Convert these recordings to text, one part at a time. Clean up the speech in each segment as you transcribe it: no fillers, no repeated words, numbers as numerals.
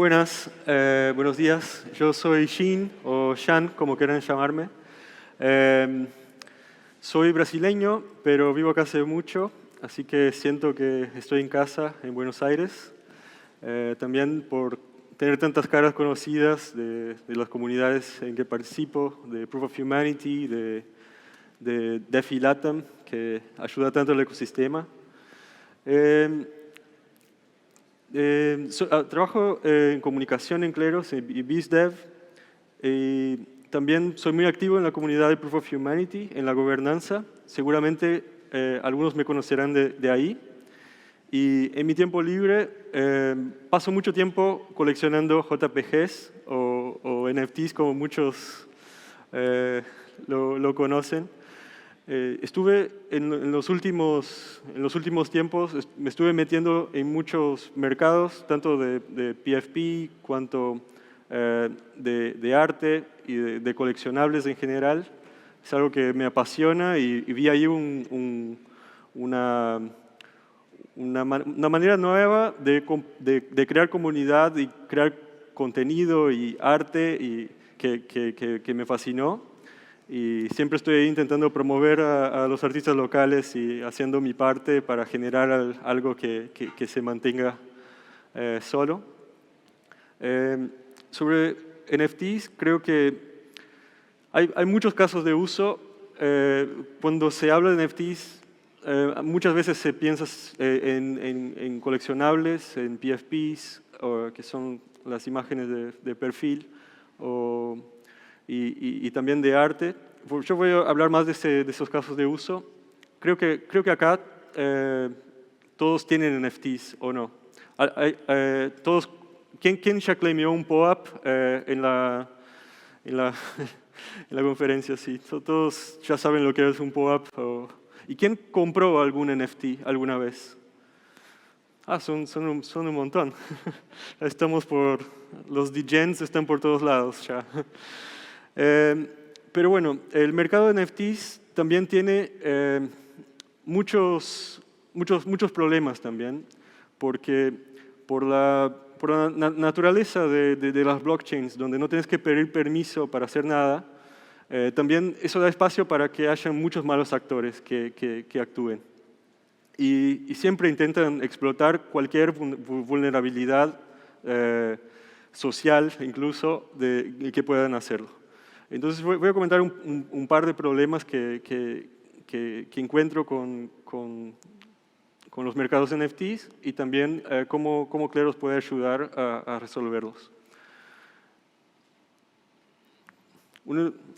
Buenos días. Yo soy Shin, o Shan, como quieran llamarme. Soy brasileño, pero vivo acá hace mucho, así que siento que estoy en casa en Buenos Aires. También por tener tantas caras conocidas de las comunidades en que participo, de Proof of Humanity, de DeFi Latam, que ayuda tanto al ecosistema. Trabajo en comunicación en Kleros y BizDev. Y también soy muy activo en la comunidad de Proof of Humanity, en la gobernanza. Seguramente algunos me conocerán de ahí. Y en mi tiempo libre paso mucho tiempo coleccionando JPGs o NFTs, como muchos lo conocen. Estuve en los últimos tiempos, me estuve metiendo en muchos mercados, tanto de PFP cuanto de arte y de coleccionables en general. Es algo que me apasiona y vi ahí una manera nueva de crear comunidad y crear contenido y arte que me fascinó. Y siempre estoy intentando promover a los artistas locales y haciendo mi parte para generar algo que se mantenga solo. Sobre NFTs, creo que hay muchos casos de uso. Cuando se habla de NFTs, muchas veces se piensa en coleccionables, en PFPs, que son las imágenes de perfil, y también de arte. Yo voy a hablar más de esos casos de uso. Creo que acá todos tienen NFTs, ¿o no? ¿Quién ya claimeó un POAP en la conferencia? Sí, todos ya saben lo que es un POAP. ¿Y quién compró algún NFT alguna vez? Son un montón. Estamos los DJs están por todos lados ya. Pero bueno, el mercado de NFTs también tiene muchos problemas también, porque por la naturaleza de las blockchains, donde no tienes que pedir permiso para hacer nada, también eso da espacio para que haya muchos malos actores que actúen. Y siempre intentan explotar cualquier vulnerabilidad social, incluso, que puedan hacerlo. Entonces voy a comentar un par de problemas que encuentro con los mercados NFTs y también cómo Kleros puede ayudar a resolverlos.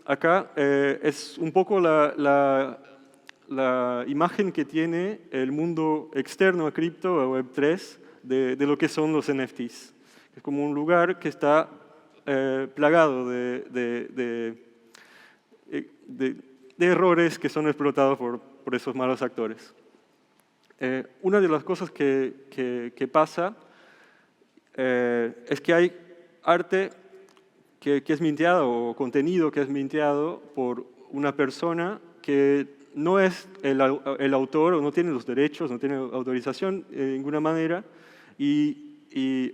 Acá es un poco la imagen que tiene el mundo externo a cripto, a Web3, de lo que son los NFTs. Es como un lugar que está plagado de errores que son explotados por esos malos actores. Una de las cosas que pasa es que hay arte que es minteado o contenido que es minteado por una persona que no es el autor o no tiene los derechos, no tiene autorización de ninguna manera y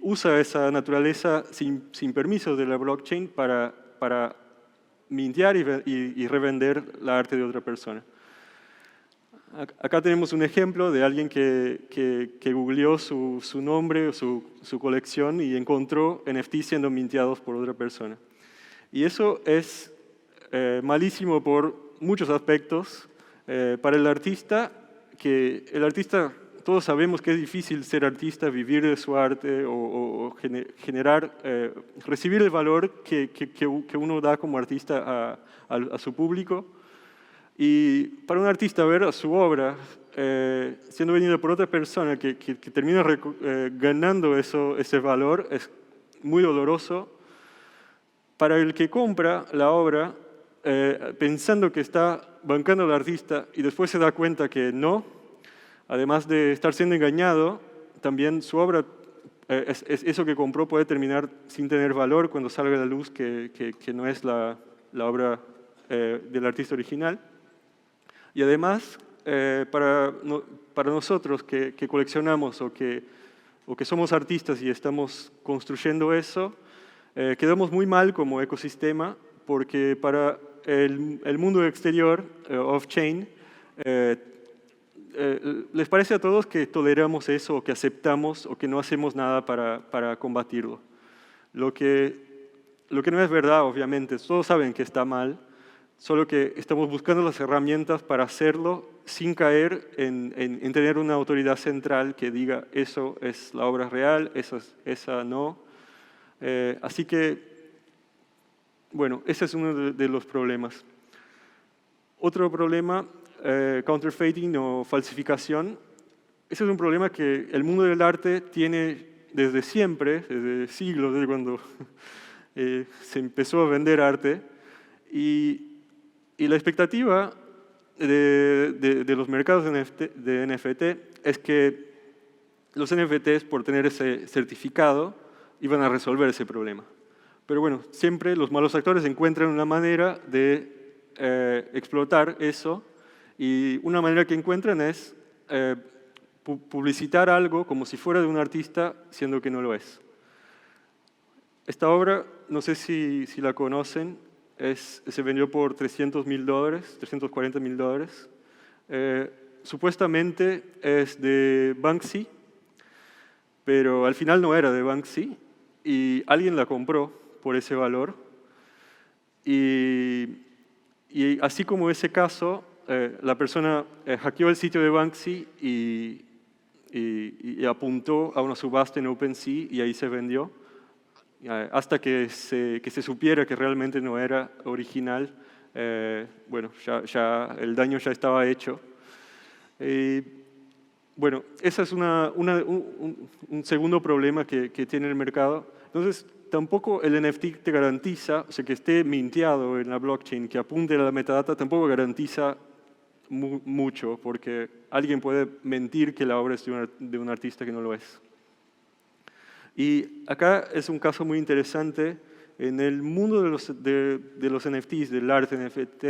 usa esa naturaleza sin permiso de la blockchain para mintear y revender la arte de otra persona. Acá tenemos un ejemplo de alguien que googleó su nombre o su colección y encontró NFTs siendo minteados por otra persona. Y eso es malísimo por muchos aspectos. Para el artista, todos sabemos que es difícil ser artista, vivir de su arte o generar, recibir el valor que uno da como artista a su público. Y para un artista ver su obra siendo vendida por otra persona que termina ganando ese valor es muy doloroso. Para el que compra la obra pensando que está bancando al artista y después se da cuenta que no, además de estar siendo engañado, también su obra, eso que compró puede terminar sin tener valor cuando salga a la luz que no es la obra del artista original. Y además, para nosotros que coleccionamos o o que somos artistas y estamos construyendo eso, quedamos muy mal como ecosistema, porque para el mundo exterior, off-chain, les parece a todos que toleramos eso, o que aceptamos, o que no hacemos nada para combatirlo. Lo que no es verdad, obviamente, todos saben que está mal, solo que estamos buscando las herramientas para hacerlo sin caer en tener una autoridad central que diga eso es la obra real, esa no. Así que, bueno, ese es uno de los problemas. Otro problema, counterfeiting o falsificación. Ese es un problema que el mundo del arte tiene desde siempre, desde siglos, desde cuando se empezó a vender arte. Y la expectativa de los mercados de NFT es que los NFTs, por tener ese certificado, iban a resolver ese problema. Pero bueno, siempre los malos actores encuentran una manera de explotar eso, y una manera que encuentran es publicitar algo como si fuera de un artista, siendo que no lo es. Esta obra, no sé si la conocen, se vendió por $300.000, $340.000. Supuestamente es de Banksy, pero al final no era de Banksy, y alguien la compró por ese valor. Y así como ese caso, la persona hackeó el sitio de Banksy y apuntó a una subasta en OpenSea, y ahí se vendió. Hasta que se supiera que realmente no era original, bueno, ya el daño ya estaba hecho. Bueno, ese es un segundo problema que tiene el mercado. Entonces, tampoco el NFT te garantiza, o sea, que esté minteado en la blockchain, que apunte a la metadata, tampoco garantiza mucho, porque alguien puede mentir que la obra es de un artista que no lo es. Y acá es un caso muy interesante. En el mundo de los NFTs, del arte NFT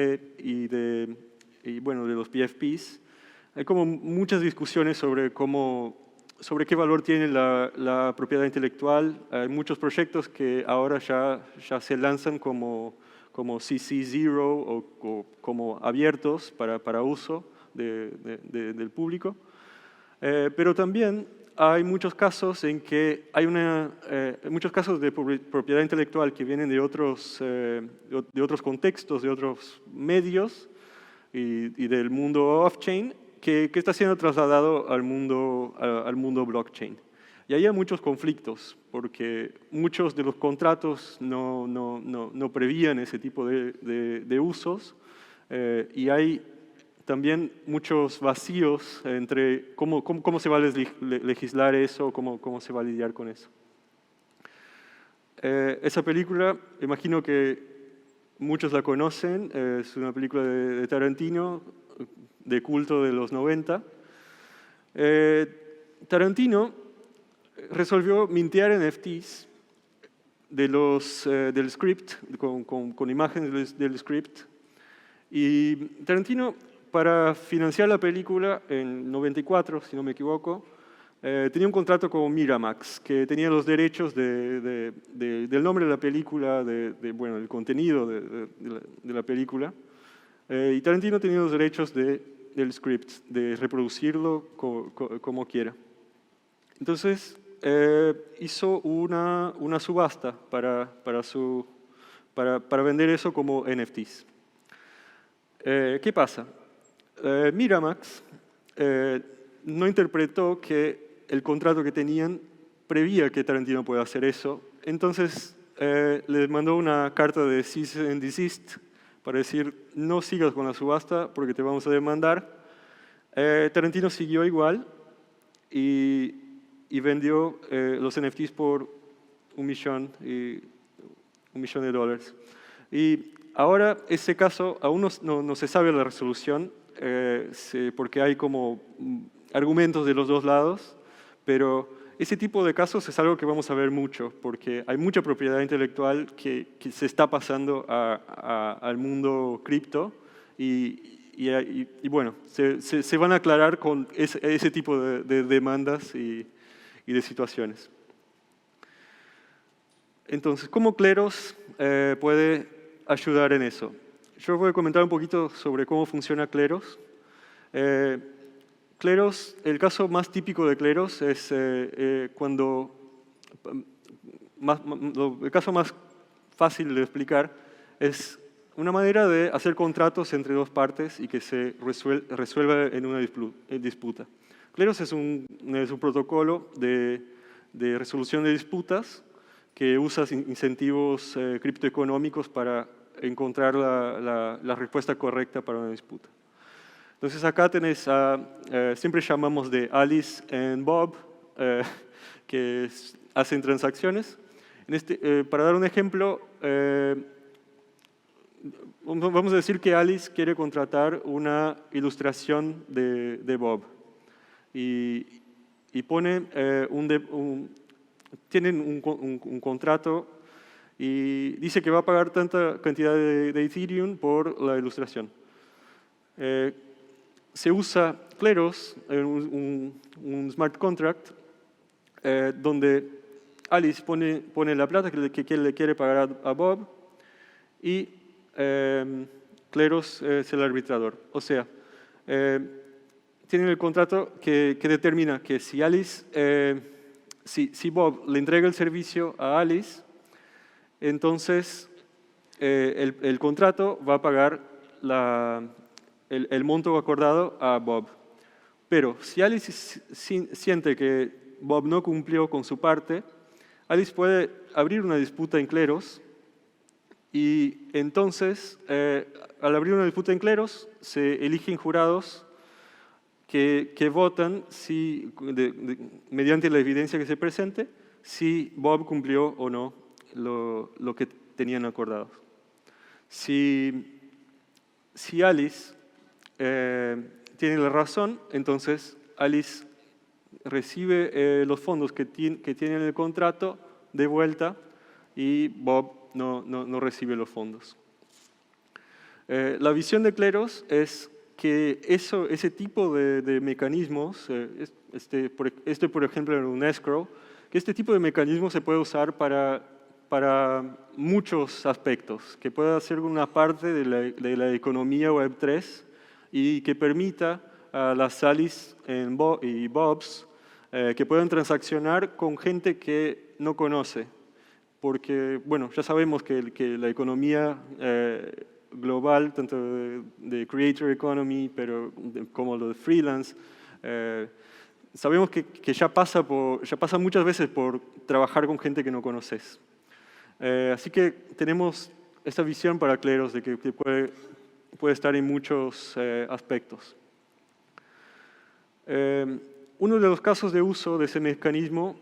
bueno, de los PFPs, hay como muchas discusiones sobre qué valor tiene la propiedad intelectual. Hay muchos proyectos que ahora ya se lanzan como CC0 o como abiertos para uso del público. Pero también hay muchos casos en que hay muchos casos de propiedad intelectual que vienen de otros contextos, de otros medios y del mundo off-chain, que está siendo trasladado al mundo blockchain. Y ahí hay muchos conflictos, porque muchos de los contratos no prevían ese tipo de usos, y hay también muchos vacíos entre cómo se va a legislar eso, cómo se va a lidiar con eso. Esa película, imagino que muchos la conocen, es una película de Tarantino, de culto de los 90. Tarantino resolvió mintear NFTs del script, con imágenes del script. Y Tarantino, para financiar la película en 94, si no me equivoco, tenía un contrato con Miramax, que tenía los derechos del nombre de la película, bueno, el contenido de la película. Y Tarantino tenía los derechos del script, de reproducirlo como quiera. Entonces, hizo una subasta para vender eso como NFTs. ¿Qué pasa? Miramax no interpretó que el contrato que tenían prevía que Tarantino pueda hacer eso, entonces les mandó una carta de cease and desist para decir, no sigas con la subasta porque te vamos a demandar. Tarantino siguió igual y vendió los NFTs por $1 millón. Y ahora ese caso aún no se sabe la resolución, porque hay como argumentos de los dos lados, pero ese tipo de casos es algo que vamos a ver mucho, porque hay mucha propiedad intelectual que se está pasando al mundo cripto, y bueno, se van a aclarar con ese tipo de demandas, y y de situaciones. Entonces, ¿cómo Kleros puede ayudar en eso? Yo voy a comentar un poquito sobre cómo funciona Kleros. Kleros, el caso más típico de Kleros es cuando, el caso más fácil de explicar es una manera de hacer contratos entre dos partes y que se resuelva en una disputa. Kleros es un protocolo de resolución de disputas que usa incentivos criptoeconómicos para encontrar la respuesta correcta para una disputa. Entonces acá tenés, siempre llamamos de Alice y Bob, que hacen transacciones. Para dar un ejemplo, vamos a decir que Alice quiere contratar una ilustración de Bob y pone tienen un contrato y dice que va a pagar tanta cantidad de Ethereum por la ilustración. Se usa Kleros, un smart contract, donde Alice pone la plata que le quiere pagar a Bob y Kleros es el arbitrador. O sea, tienen el contrato que determina que si si Bob le entrega el servicio a Alice, entonces el contrato va a pagar el monto acordado a Bob. Pero si Alice siente que Bob no cumplió con su parte, Alice puede abrir una disputa en Kleros y entonces, al abrir una disputa en Kleros, se eligen jurados que votan mediante la evidencia que se presente si Bob cumplió o no lo que tenían acordado. Si Alice tiene la razón, entonces Alice recibe los fondos que tiene en el contrato de vuelta y Bob no recibe los fondos. La visión de Kleros es que ese tipo de mecanismos, por ejemplo en un escrow, que este tipo de mecanismo se puede usar para muchos aspectos, que pueda ser una parte de la economía Web3 y que permita a las Alice y Bobs que puedan transaccionar con gente que no conoce. Porque, bueno, ya sabemos que la economía global, tanto de creator economy como lo de freelance, sabemos que ya pasa muchas veces por trabajar con gente que no conoces. Así que tenemos esta visión para Kleros de que puede estar en muchos aspectos. Uno de los casos de uso de ese mecanismo,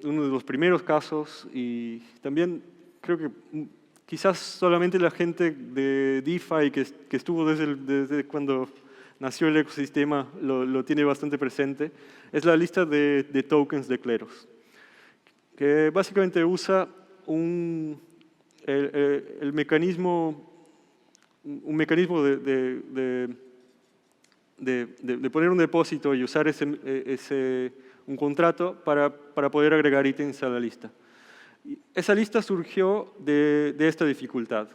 uno de los primeros casos, y también creo que quizás solamente la gente de DeFi que estuvo desde cuando nació el ecosistema lo tiene bastante presente, es la lista de tokens de Kleros, que básicamente usa un mecanismo de poner un depósito y usar un contrato para poder agregar ítems a la lista. Esa lista surgió de esta dificultad.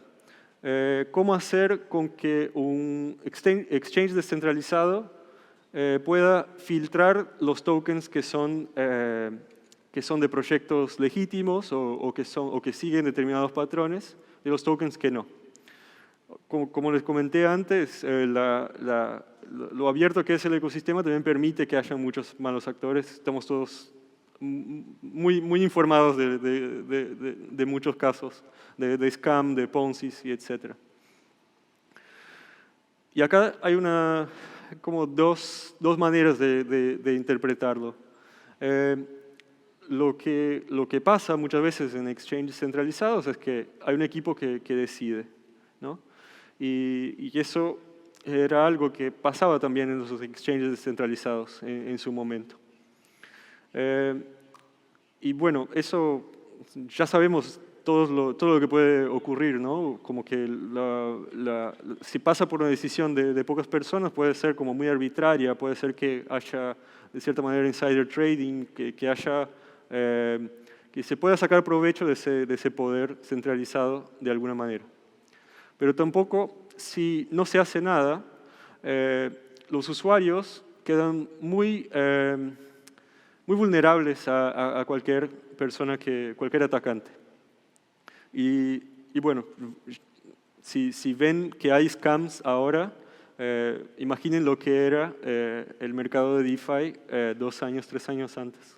¿Cómo hacer con que un exchange descentralizado pueda filtrar los tokens que son de proyectos legítimos o que siguen determinados patrones de los tokens que no? Como les comenté antes, lo abierto que es el ecosistema también permite que haya muchos malos actores. Estamos todos muy informados de muchos casos, de scam, de Ponzi, etc. Y acá hay como dos maneras de interpretarlo. Lo que pasa muchas veces en exchanges centralizados es que hay un equipo que decide, ¿no? Y eso era algo que pasaba también en los exchanges descentralizados en su momento. Y bueno, eso ya sabemos todo lo que puede ocurrir, ¿no? Como que si pasa por una decisión de pocas personas, puede ser como muy arbitraria, puede ser que haya, de cierta manera, insider trading, que haya, que se pueda sacar provecho de ese poder centralizado de alguna manera. Pero tampoco, si no se hace nada, los usuarios quedan muy vulnerables a cualquier persona, cualquier atacante. Y bueno, si ven que hay scams ahora, imaginen lo que era el mercado de DeFi 2 años, 3 años antes.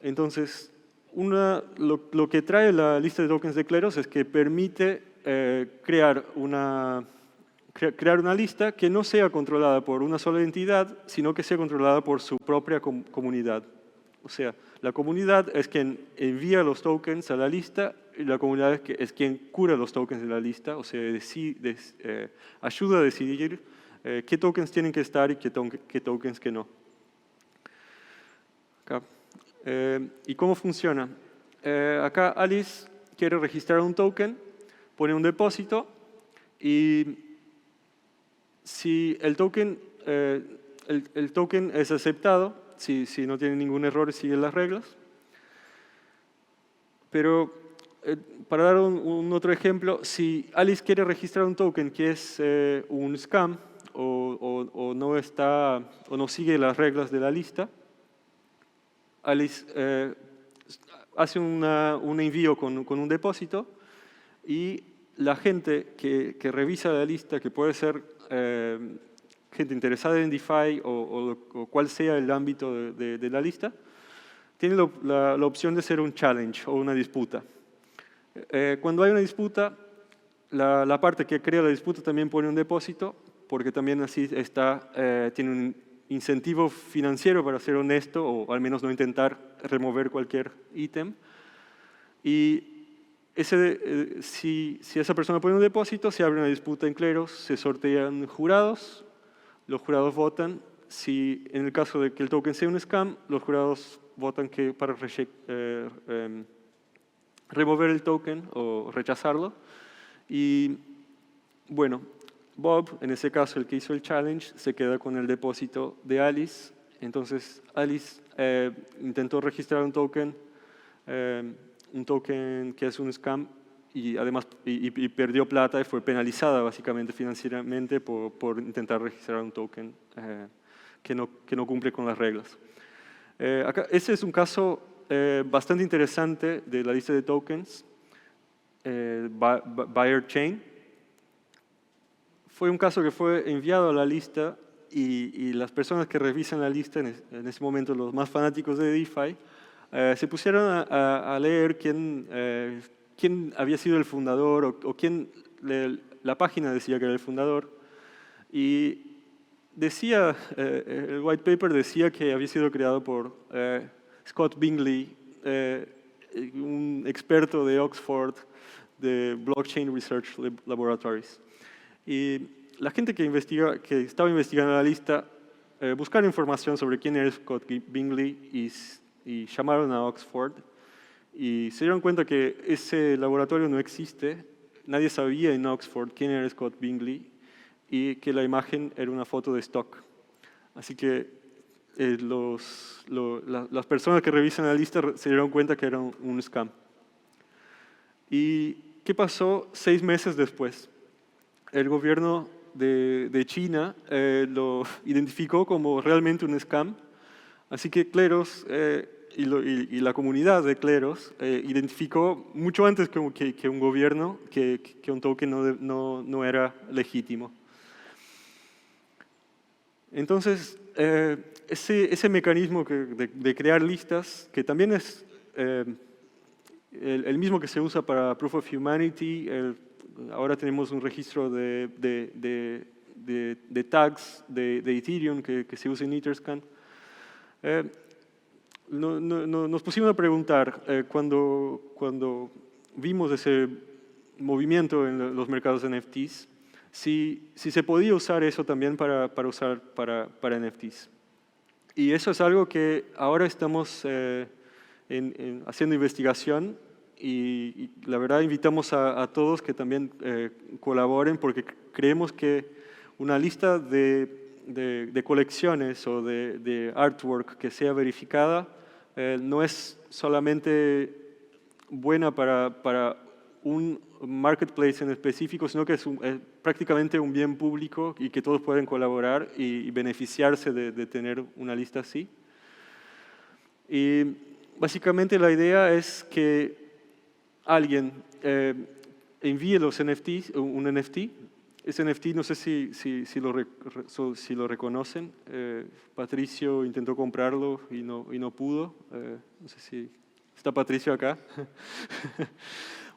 Entonces, lo que trae la lista de tokens de Kleros es que permite crear una lista que no sea controlada por una sola entidad, sino que sea controlada por su propia comunidad. O sea, la comunidad es quien envía los tokens a la lista y la comunidad es quien cura los tokens de la lista, o sea, ayuda a decidir qué tokens tienen que estar y qué tokens que no. Acá. ¿Y cómo funciona? Acá Alice quiere registrar un token, pone un depósito y si el token es aceptado, si no tiene ningún error y sigue las reglas. Pero para dar un otro ejemplo, si Alice quiere registrar un token que es un scam o no sigue las reglas de la lista, Alice hace un envío con un depósito y la gente que revisa la lista, que puede ser gente interesada en DeFi o cual sea el ámbito de la lista, tiene la opción de hacer un challenge o una disputa. Cuando hay una disputa, la parte que crea la disputa también pone un depósito, porque también así tiene un incentivo financiero para ser honesto o al menos no intentar remover cualquier ítem. Y si esa persona pone un depósito, se abre una disputa en Kleros, se sortean jurados, los jurados votan. Si en el caso de que el token sea un scam, los jurados votan para remover el token o rechazarlo. Y bueno, Bob, en ese caso el que hizo el challenge, se queda con el depósito de Alice. Entonces Alice intentó registrar un token que es un scam y además perdió plata y fue penalizada básicamente financieramente por intentar registrar un token que no cumple con las reglas. Ese es un caso bastante interesante de la lista de tokens, Buyer Chain. Fue un caso que fue enviado a la lista y las personas que revisan la lista, en ese momento los más fanáticos de DeFi, se pusieron a leer quién había sido el fundador o quién la página decía que era el fundador. Y decía, el white paper decía que había sido creado por Scott Bingley, un experto de Oxford, de Blockchain Research Laboratories. Y la gente que estaba investigando la lista buscaron información sobre quién era Scott Bingley y llamaron a Oxford y se dieron cuenta que ese laboratorio no existe, nadie sabía en Oxford quién era Scott Bingley y que la imagen era una foto de stock. Así que las personas que revisan la lista se dieron cuenta que era un scam. ¿Y qué pasó 6 meses después? El gobierno de China lo identificó como realmente un scam, así que Kleros y la comunidad de Kleros identificó mucho antes que un gobierno que un token no era legítimo. Entonces, ese mecanismo de crear listas, que también es el mismo que se usa para Proof of Humanity, ahora tenemos un registro de tags de Ethereum que se usa en Etherscan. Nos pusimos a preguntar cuando vimos ese movimiento en los mercados de NFTs, si se podía usar eso también para usar para NFTs. Y eso es algo que ahora estamos haciendo investigación y la verdad invitamos a todos que también colaboren, porque creemos que una lista de colecciones o de artwork que sea verificada no es solamente buena para un marketplace en específico, sino que es prácticamente un bien público y que todos pueden colaborar y beneficiarse de tener una lista así. Y básicamente la idea es que alguien envíe los NFTs, un NFT. Ese NFT no sé si lo reconocen. Patricio intentó comprarlo y no pudo. No sé si está Patricio acá.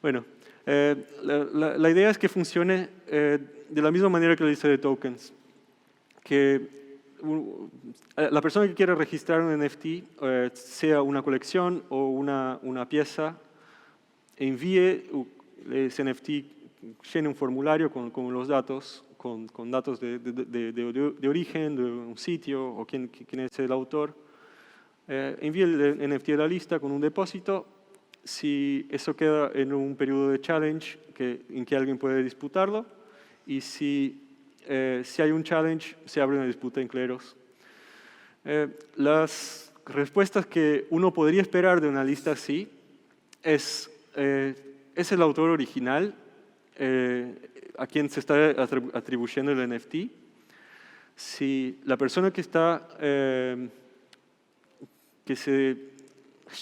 Bueno, la idea es que funcione de la misma manera que la lista de tokens. Que la persona que quiera registrar un NFT, sea una colección o una pieza, envíe ese NFT, llene un formulario con los datos, con datos de origen, de un sitio o quién es el autor. Envíe el NFT a la lista con un depósito. Si eso queda en un periodo de challenge en que alguien puede disputarlo, y si hay un challenge, se abre una disputa en Kleros. Las respuestas que uno podría esperar de una lista así es el autor original a quien se está atribuyendo el NFT. Si la persona que se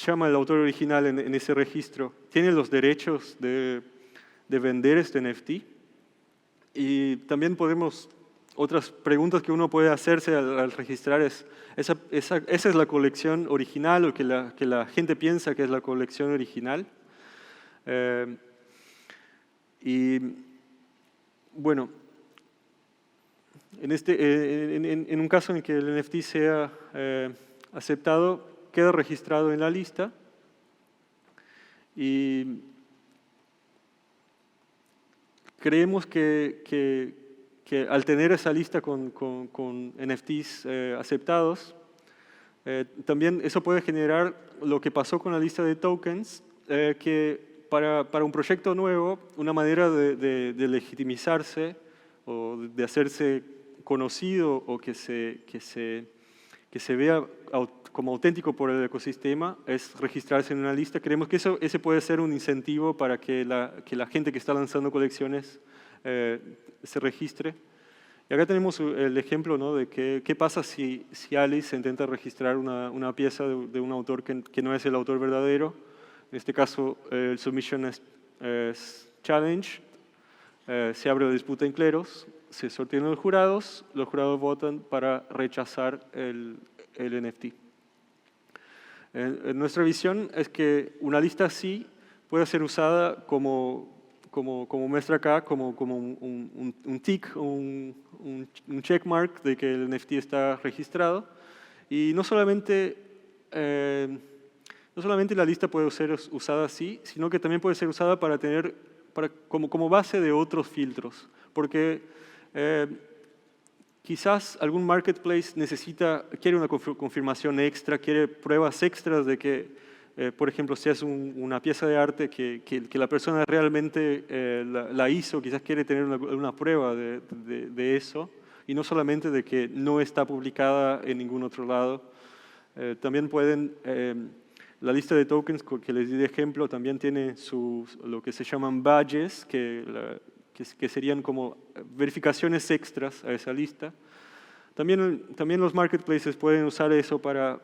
llama el autor original en ese registro tiene los derechos de vender este NFT. Y también otras preguntas que uno puede hacerse al registrar esa es la colección original o que la gente piensa que es la colección original. Y bueno, en un caso en que el NFT sea aceptado, queda registrado en la lista y creemos que al tener esa lista con NFTs aceptados, también eso puede generar lo que pasó con la lista de tokens, que para un proyecto nuevo, una manera de legitimizarse o de hacerse conocido o que se vea como auténtico por el ecosistema es registrarse en una lista. Creemos que ese puede ser un incentivo para que la gente que está lanzando colecciones se registre. Y acá tenemos el ejemplo, ¿no?, de qué pasa si Alice intenta registrar una pieza de un autor que no es el autor verdadero. En este caso, el submission es challenge, se abre la disputa en Kleros, se sortean los jurados votan para rechazar el NFT. Nuestra visión es que una lista así puede ser usada como muestra acá, como un tick, un checkmark de que el NFT está registrado. Y no solamente la lista puede ser usada así, sino que también puede ser usada como base de otros filtros. Porque quizás algún marketplace quiere una confirmación extra, quiere pruebas extras de que, por ejemplo, si es una pieza de arte que la persona realmente la hizo, quizás quiere tener una prueba de eso, y no solamente de que no está publicada en ningún otro lado. También la lista de tokens que les di de ejemplo también tiene lo que se llaman badges, que serían como verificaciones extras a esa lista. También los marketplaces pueden usar eso para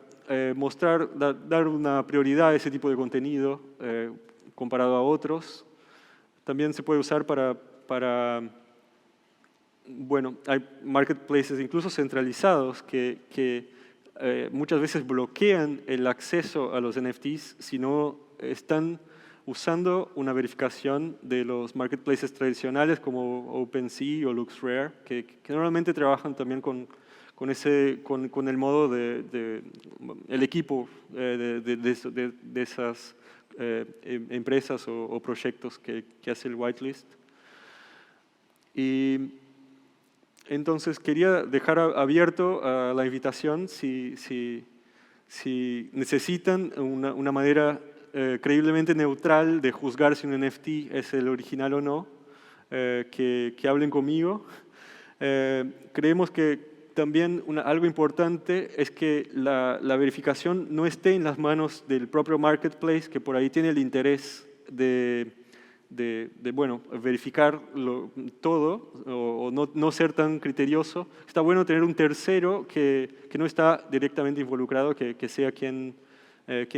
dar una prioridad a ese tipo de contenido comparado a otros. También se puede usar bueno, hay marketplaces incluso centralizados que muchas veces bloquean el acceso a los NFTs si no están usando una verificación de los marketplaces tradicionales como OpenSea o LooksRare, que normalmente trabajan también con el modo el equipo de esas empresas o proyectos que hace el whitelist. Y entonces quería dejar abierto la invitación si necesitan una manera creíblemente neutral de juzgar si un NFT es el original o no, que hablen conmigo. Creemos que también algo importante es que la verificación no esté en las manos del propio marketplace, que por ahí tiene el interés de bueno, verificar todo o no ser tan criterioso. Está bueno tener un tercero que no está directamente involucrado, que sea quien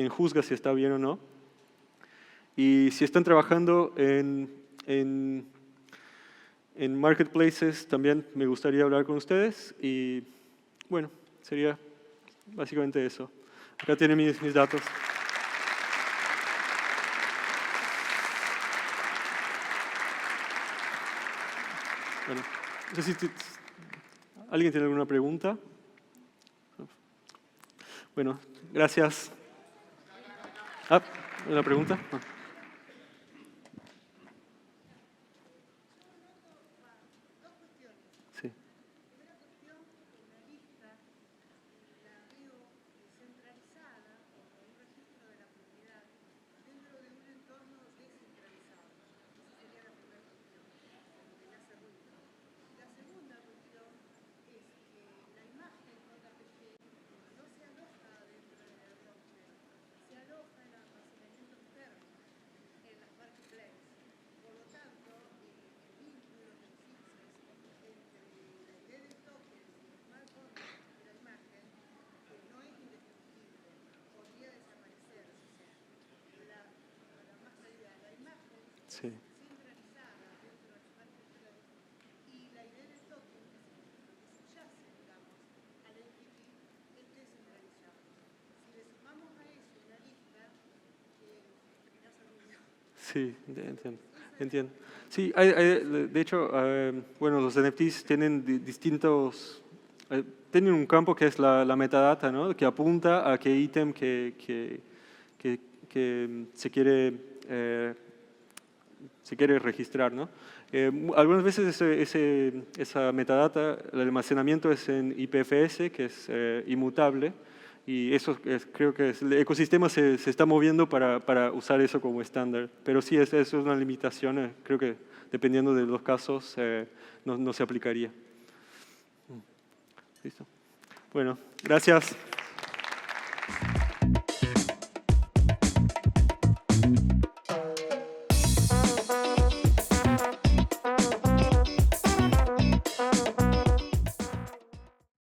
juzga si está bien o no. Y si están trabajando en marketplaces, también me gustaría hablar con ustedes. Y bueno, sería básicamente eso. Acá tienen mis datos. Bueno, no sé si ¿alguien tiene alguna pregunta? Bueno, gracias. ¿Una pregunta? Sí. Sí. Sí, entiendo. Sí, de hecho, bueno, los NFTs tienen tienen un campo que es la metadata, ¿no? Que apunta a qué ítem que se quiere registrar, ¿no? Algunas veces esa metadata, el almacenamiento es en IPFS, que es inmutable, y eso creo que el ecosistema se está moviendo para usar eso como estándar. Pero sí, eso es una limitación, creo que dependiendo de los casos no se aplicaría. Listo. Bueno, gracias.